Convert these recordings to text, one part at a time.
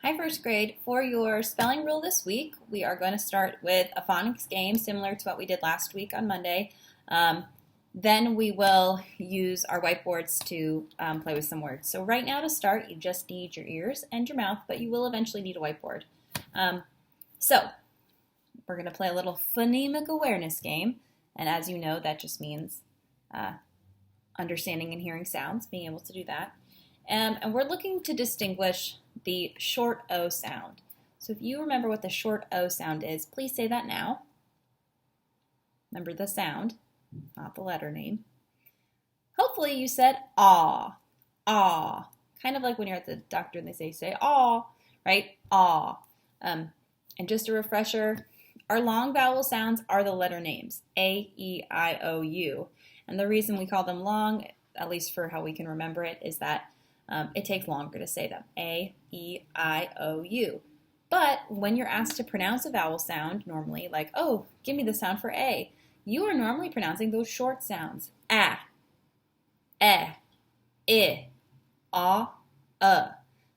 Hi, first grade. For your spelling rule this week, we are going to start with a phonics game similar to what we did last week on Monday. Then we will use our whiteboards to play with some words. So right now to start, you just need your ears and your mouth, but you will eventually need a whiteboard. So we're going to play a little phonemic awareness game. And as you know, that just means understanding and hearing sounds, being able to do that. And we're looking to distinguish the short O sound. So if you remember what the short O sound is, please say that now. Remember the sound, not the letter name. Hopefully you said ah, ah. Kind of like when you're at the doctor and they say ah, right? Ah. And just a refresher, our long vowel sounds are the letter names, A, E, I, O, U. And the reason we call them long, at least for how we can remember it, is that it takes longer to say them. A, E, I, O, U. But when you're asked to pronounce a vowel sound, normally, like, oh, give me the sound for A, you are normally pronouncing those short sounds. A, I,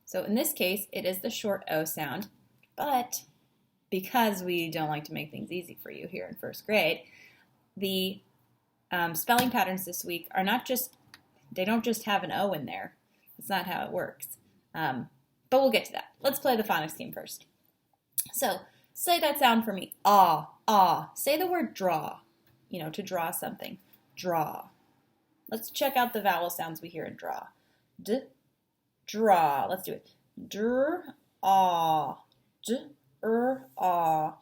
So in this case, it is the short O sound, but because we don't like to make things easy for you here in first grade, the spelling patterns this week are not just, they don't just have an O in there. That's not how it works. But we'll get to that. Let's play the phonics game first. So say that sound for me. Ah, ah. Say the word draw, to draw something. Draw. Let's check out the vowel sounds we hear in draw. D, draw. Let's do it. Dr, ah. D, ah.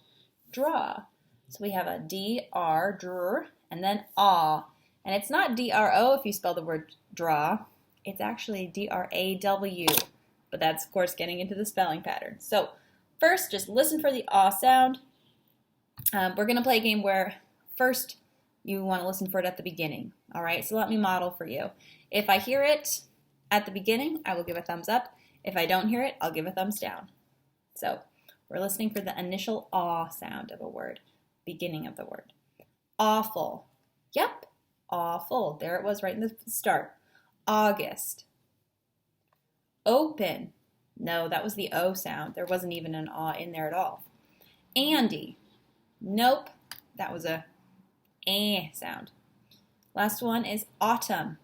Draw. So we have a D-R, dr, and then ah. And it's not D-R-O if you spell the word draw. It's actually D-R-A-W, but that's, of course, getting into the spelling pattern. So first, just listen for the ah sound. We're going to play a game where first you want to listen for it at the beginning. All right, so let me model for you. If I hear it at the beginning, I will give a thumbs up. If I don't hear it, I'll give a thumbs down. So we're listening for the initial ah sound of a word, beginning of the word. Awful. Yep, awful. There it was right in the start. August. Open. No, that was the O sound. There wasn't even an ah in there at all. Andy. Nope, that was a eh sound. Last one is autumn.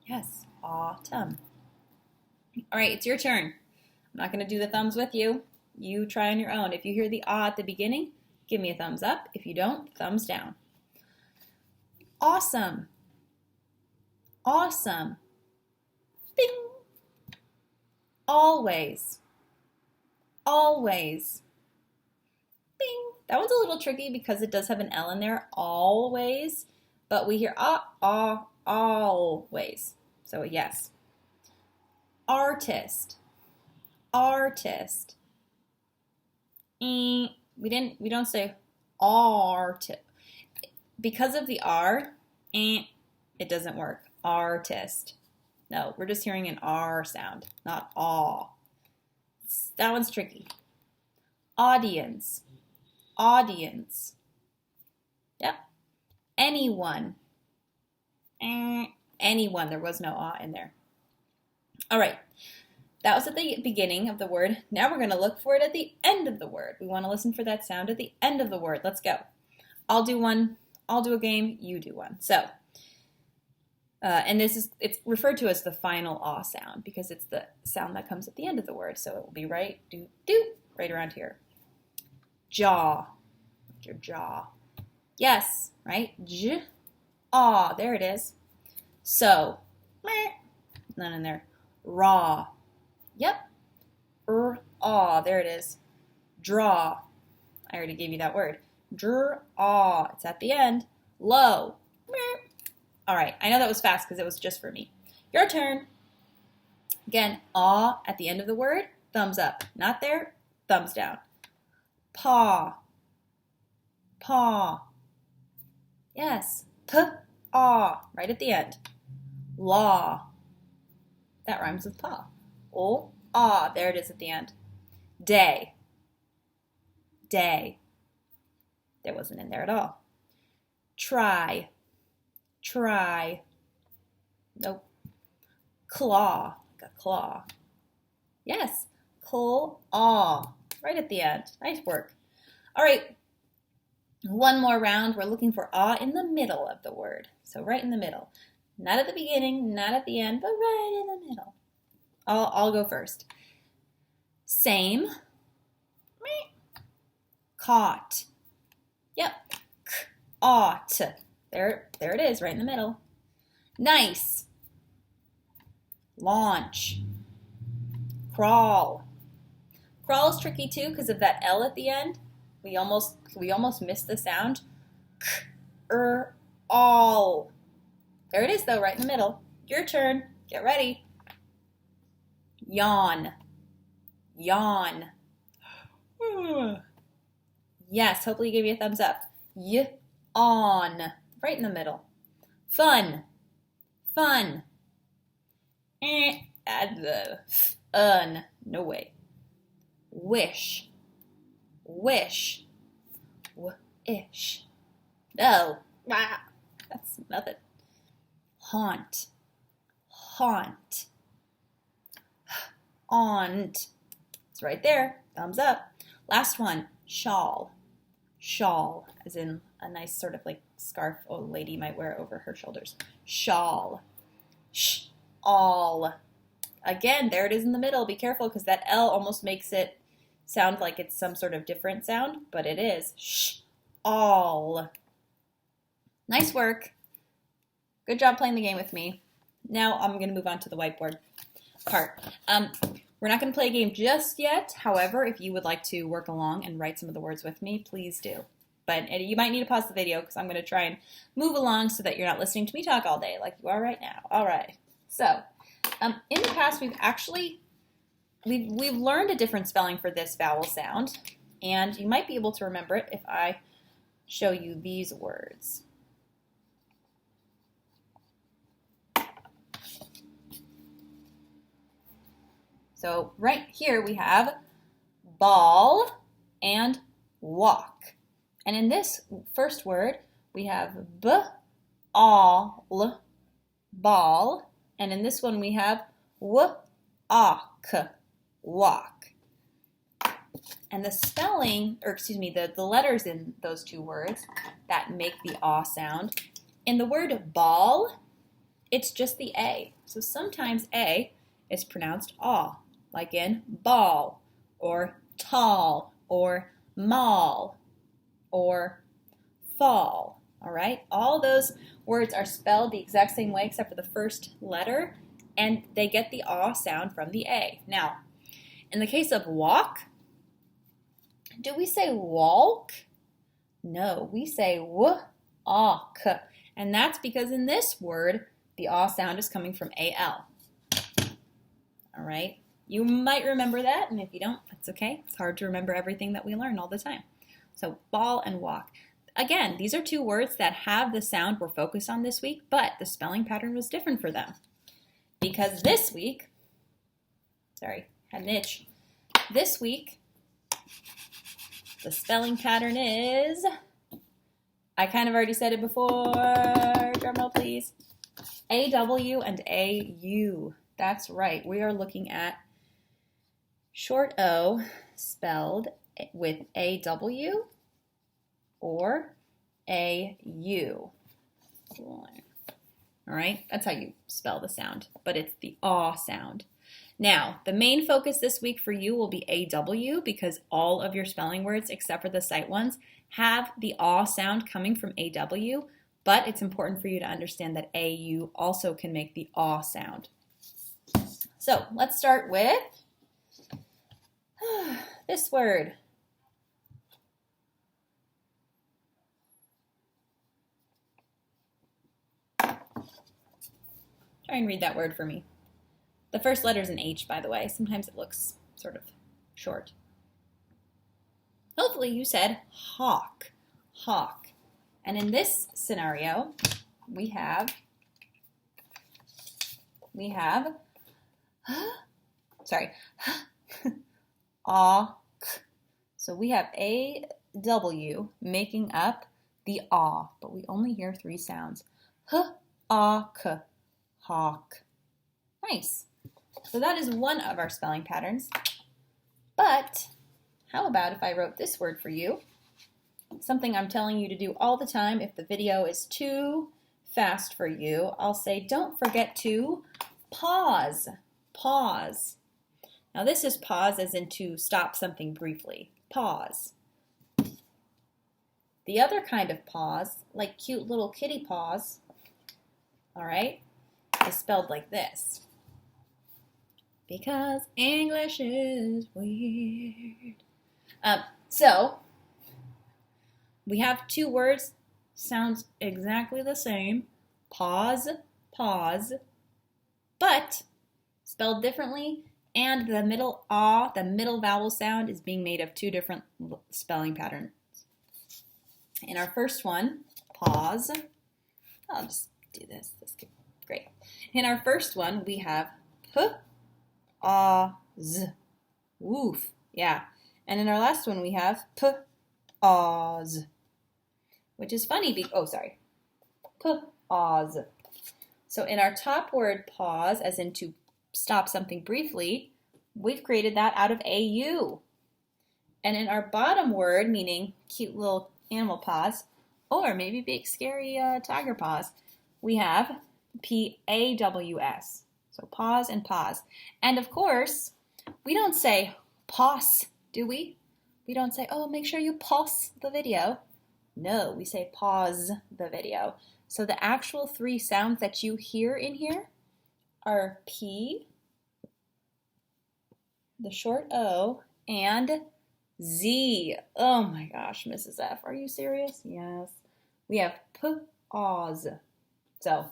Yes, autumn. All right, it's your turn. I'm not going to do the thumbs with you. You try on your own. If you hear the ah at the beginning, give me a thumbs up. If you don't, thumbs down. Awesome. Awesome. Bing. Always. Always. Bing. That one's a little tricky because it does have an L in there, always, but we hear always. So yes. Artist. Artist. We don't say art. Because of the R, it doesn't work. Artist. No, we're just hearing an R sound, not aw. That one's tricky. Audience. Audience. Yep. Anyone. Anyone. There was no ah in there. All right. That was at the beginning of the word. Now we're going to look for it at the end of the word. We want to listen for that sound at the end of the word. Let's go. I'll do one. I'll do a game. You do one. So. And it's referred to as the final ah sound because it's the sound that comes at the end of the word. So it will be right around here. Jaw. Your jaw. Yes, right? J, ah, there it is. So, none in there. Raw. Yep. Ah, there it is. Draw. I already gave you that word. Draw. It's at the end. Low. All right, I know that was fast because it was just for me. Your turn. Again, ah at the end of the word, thumbs up. Not there, thumbs down. Paw. Paw. Yes. P-ah, right at the end. Law. That rhymes with paw. Oh, ah, there it is at the end. Day. Day. There wasn't in there at all. Try. Try. Nope. Claw. Like a claw. Yes. pull, aw, right at the end. Nice work. All right, one more round. We're looking for ah in the middle of the word. So right in the middle. Not at the beginning, not at the end, but right in the middle. I'll go first. Same. Caught. Yep. Ought. There it is, right in the middle. Nice. Launch. Crawl. Crawl is tricky too because of that L at the end. We almost missed the sound. All. There it is though, right in the middle. Your turn. Get ready. Yawn. Yawn. Yes, hopefully you gave you a thumbs up. On. Right in the middle. Fun. Fun. Add the no way. Wish. Wish. Wish. No. That's nothing. Haunt. Haunt. Aunt. It's right there. Thumbs up. Last one. Shawl. Shawl, as in a nice sort of like scarf a lady might wear over her shoulders. Shawl. All. Again, there it is in the middle. Be careful because that L almost makes it sound like it's some sort of different sound, but it is. All. Nice work. Good job playing the game with me. Now I'm going to move on to the whiteboard part. We're not going to play a game just yet. However, if you would like to work along and write some of the words with me, please do. But you might need to pause the video because I'm going to try and move along so that you're not listening to me talk all day like you are right now. All right. So, in the past, we've learned a different spelling for this vowel sound, and you might be able to remember it if I show you these words. So right here we have ball and walk. And in this first word, we have b-all, ball. And in this one we have w-ak, walk. And the spelling, or excuse me, the letters in those two words that make the ah sound. In the word ball, it's just the A. So sometimes A is pronounced ah, like in ball, or tall, or mall, or fall, all right? All those words are spelled the exact same way except for the first letter, and they get the ah sound from the A. Now, in the case of walk, do we say walk? No, we say walk, and that's because in this word, the ah sound is coming from AL, all right? You might remember that, and if you don't, that's okay. It's hard to remember everything that we learn all the time. So ball and walk. Again, these are two words that have the sound we're focused on this week, but the spelling pattern was different for them. Because this week, sorry, had an itch. This week, the spelling pattern is, I kind of already said it before, drum roll please, AW and AU. That's right, we are looking at short O spelled with AW or AU. All right, that's how you spell the sound, but it's the ah sound. Now, the main focus this week for you will be AW because all of your spelling words, except for the sight ones, have the ah sound coming from AW, but it's important for you to understand that AU also can make the ah sound. So let's start with this word. Try and read that word for me. The first letter is an H, by the way. Sometimes it looks sort of short. Hopefully you said hawk, hawk. And in this scenario, we have sorry, ah. So we have AW making up the ah, but we only hear three sounds. H-ah-k, hawk. Nice. So that is one of our spelling patterns. But how about if I wrote this word for you? Something I'm telling you to do all the time. If the video is too fast for you, I'll say, don't forget to pause. Pause. Now this is pause as in to stop something briefly. Pause. The other kind of pause, like cute little kitty paws, all right, is spelled like this. Because English is weird. So we have two words, sounds exactly the same. Pause, pause, but spelled differently, and the middle ah, the middle vowel sound is being made of two different spelling patterns. In our first one, pause. I'll just do this. This is great. In our first one, we have p, a, z. Woof. Yeah. And in our last one, we have p, a, z, which is funny. P, a, z. So in our top word, pause, as in to stop something briefly, we've created that out of AU. And in our bottom word, meaning cute little animal paws, or maybe big scary tiger paws, we have PAWS. So pause and pause. And of course, we don't say pause, do we? We don't say, oh, make sure you pause the video. No, we say pause the video. So the actual three sounds that you hear in here are P, the short O, and Z. Oh my gosh, Mrs. F, are you serious? Yes. We have pause. So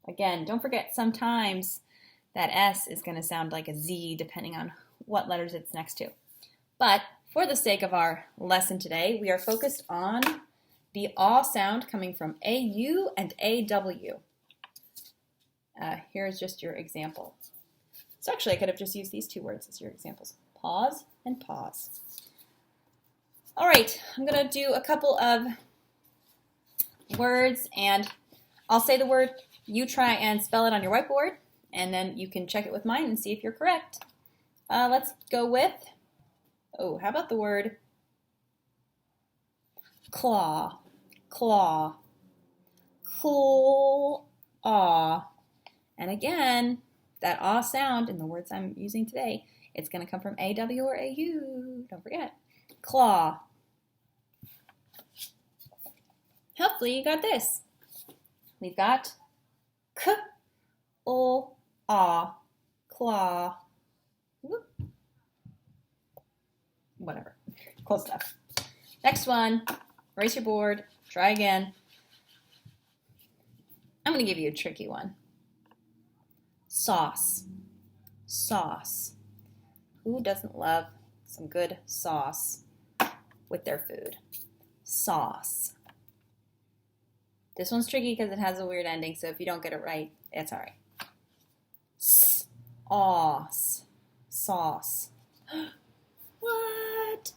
again, don't forget sometimes that S is going to sound like a Z depending on what letters it's next to. But for the sake of our lesson today, we are focused on the AW sound coming from AU and AW. Here's just your example. So actually I could have just used these two words as your examples. Pause and pause. All right, I'm going to do a couple of words and I'll say the word, you try and spell it on your whiteboard, and then you can check it with mine and see if you're correct. Let's go with, how about the word claw, claw, claw. And again, that ah sound in the words I'm using today, it's going to come from AW or AU. Don't forget. Claw. Hopefully you got this. We've got k, o, ah, claw. Whoop. Whatever. Close enough. Next one. Erase your board. Try again. I'm going to give you a tricky one. Sauce. Sauce. Who doesn't love some good sauce with their food? Sauce. This one's tricky because it has a weird ending, so if you don't get it right, it's all right. Sauce. Sauce. What?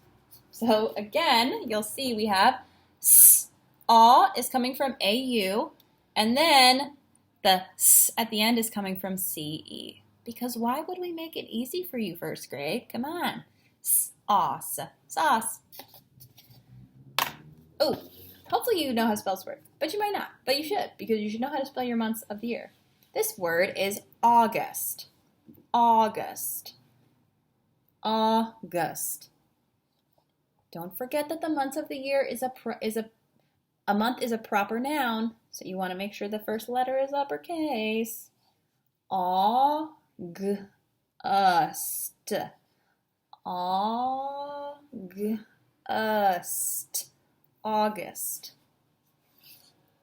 So again, you'll see we have s. Aw is coming from AU, and then the s at the end is coming from CE. Because why would we make it easy for you, first grade? Come on. Sauce. Sauce. Oh, hopefully you know how to spell this word, but you might not. But you should, because you should know how to spell your months of the year. This word is August. August. August. Don't forget that the months of the year is a month is a proper noun, so you want to make sure the first letter is uppercase. August. August. August.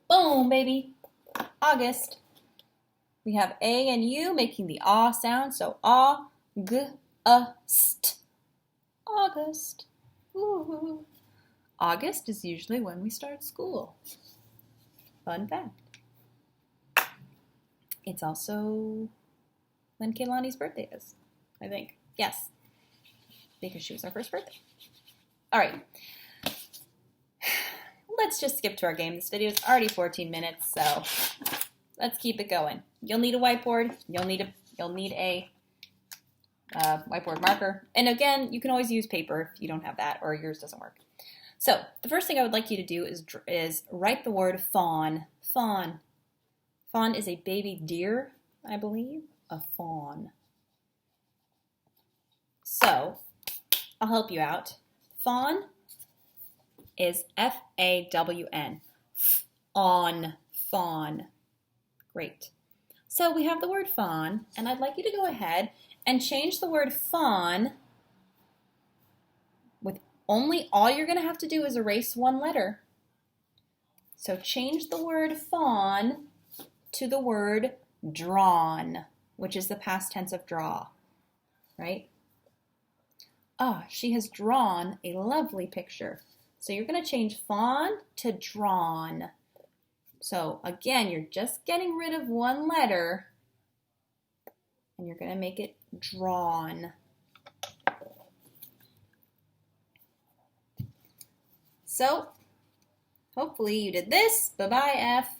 Boom, baby. August. We have A and U making the ah sound, so August. August. Ooh. August is usually when we start school. Fun fact. It's also when Kaylani's birthday is, I think. Yes, because she was our first birthday. All right. Let's just skip to our game. This video is already 14 minutes, so let's keep it going. You'll need a whiteboard. You'll need a whiteboard marker. And again, you can always use paper if you don't have that or yours doesn't work. So the first thing I would like you to do is write the word fawn. Fawn. Fawn is a baby deer, I believe. A fawn. So I'll help you out. Fawn is F-A-W-N. On. Fawn. Great. So we have the word fawn, and I'd like you to go ahead and change the word fawn with all you're going to have to do is erase one letter. So change the word fawn to the word drawn, which is the past tense of draw, right? Ah, she has drawn a lovely picture. So you're going to change fawn to drawn. So again, you're just getting rid of one letter and you're going to make it drawn. So hopefully you did this, bye-bye F,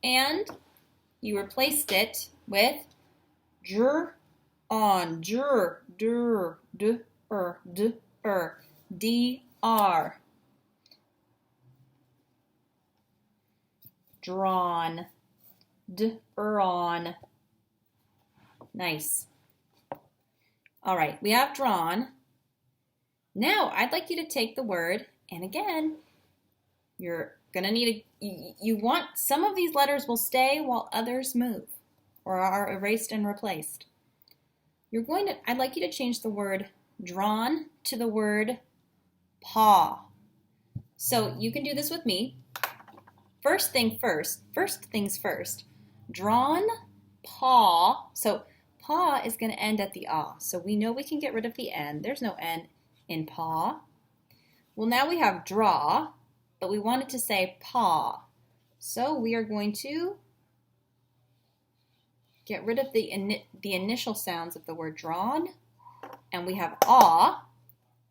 and you replaced it with dr on, dr, dur, d, dr. Drawn, drawn. Nice. All right, we have drawn. Now I'd like you to take the word, and again, you're gonna need you want, some of these letters will stay while others move or are erased and replaced. I'd like you to change the word drawn to the word paw. So you can do this with me. First things first, drawn, paw. So paw is going to end at the ah. So we know we can get rid of the N. There's no N in paw. Well, now we have draw, but we want it to say paw. So we are going to get rid of the initial sounds of the word drawn. And we have ah,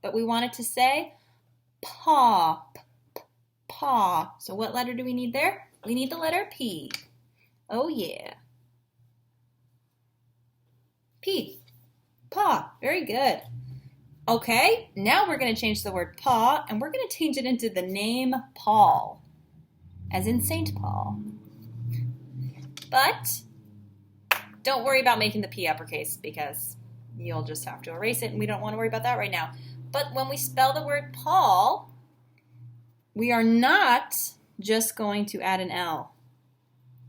but we want it to say paw. Paw. So what letter do we need there? We need the letter P. Oh yeah. P. Paw. Very good. Okay, now we're going to change the word paw and we're going to change it into the name Paul, as in St. Paul. But don't worry about making the P uppercase because you'll just have to erase it and we don't want to worry about that right now. But when we spell the word Paul, we are not just going to add an L.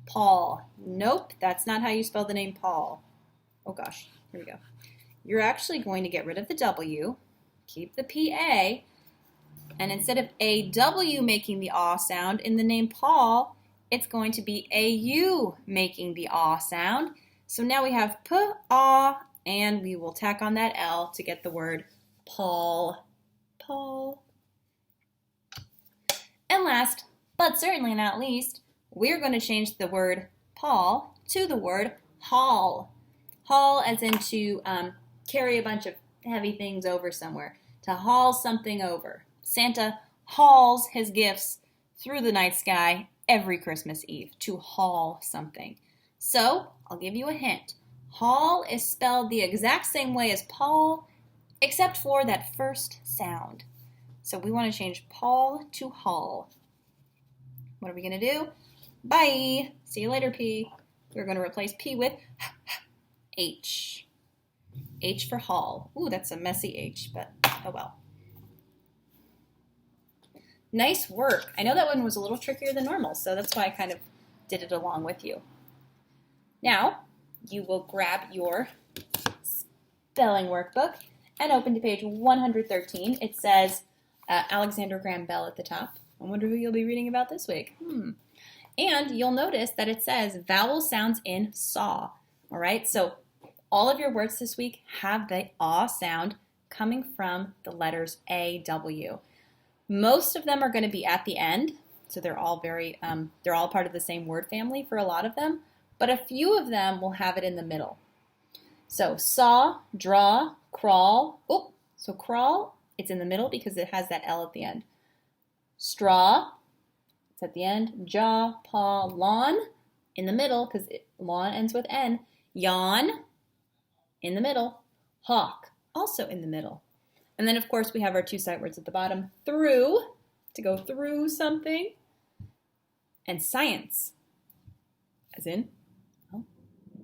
Paul. Nope, that's not how you spell the name Paul. Oh gosh, here we go. You're actually going to get rid of the W, keep the PA, and instead of AW making the aw sound in the name Paul, it's going to be AU making the aw sound. So now we have P-aw, and we will tack on that L to get the word Paul. Paul. And last, but certainly not least, we're going to change the word Paul to the word haul. Haul as in to carry a bunch of heavy things over somewhere. To haul something over. Santa hauls his gifts through the night sky every Christmas Eve. To haul something. So, I'll give you a hint. Haul is spelled the exact same way as Paul, except for that first sound. So we want to change Paul to haul. What are we going to do? Bye. See you later, P. We're going to replace P with H. H for haul. Ooh, that's a messy H, but oh well. Nice work. I know that one was a little trickier than normal, so that's why I kind of did it along with you. Now, you will grab your spelling workbook and open to page 113. It says Alexander Graham Bell at the top. I wonder who you'll be reading about this week. And you'll notice that it says vowel sounds in saw. All right, so all of your words this week have the aw sound coming from the letters A-W. Most of them are going to be at the end, so they're all part of the same word family for a lot of them, but a few of them will have it in the middle. So saw, draw, crawl. Oh, so crawl, it's in the middle because it has that L at the end. Straw, it's at the end. Jaw, paw, lawn, in the middle because lawn ends with N. Yawn, in the middle. Hawk, also in the middle. And then, of course, we have our two sight words at the bottom. Through, to go through something. And science, as in, well,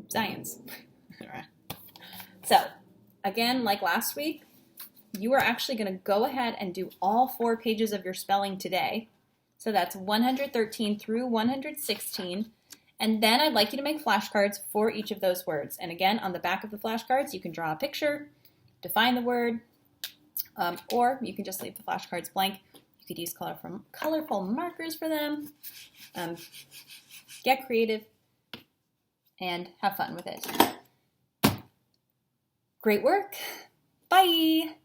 science. So, again, like last week, you are actually going to go ahead and do all 4 pages of your spelling today. So that's 113 through 116. And then I'd like you to make flashcards for each of those words. And again, on the back of the flashcards, you can draw a picture, define the word, or you can just leave the flashcards blank. You could use colorful markers for them. Get creative and have fun with it. Great work. Bye.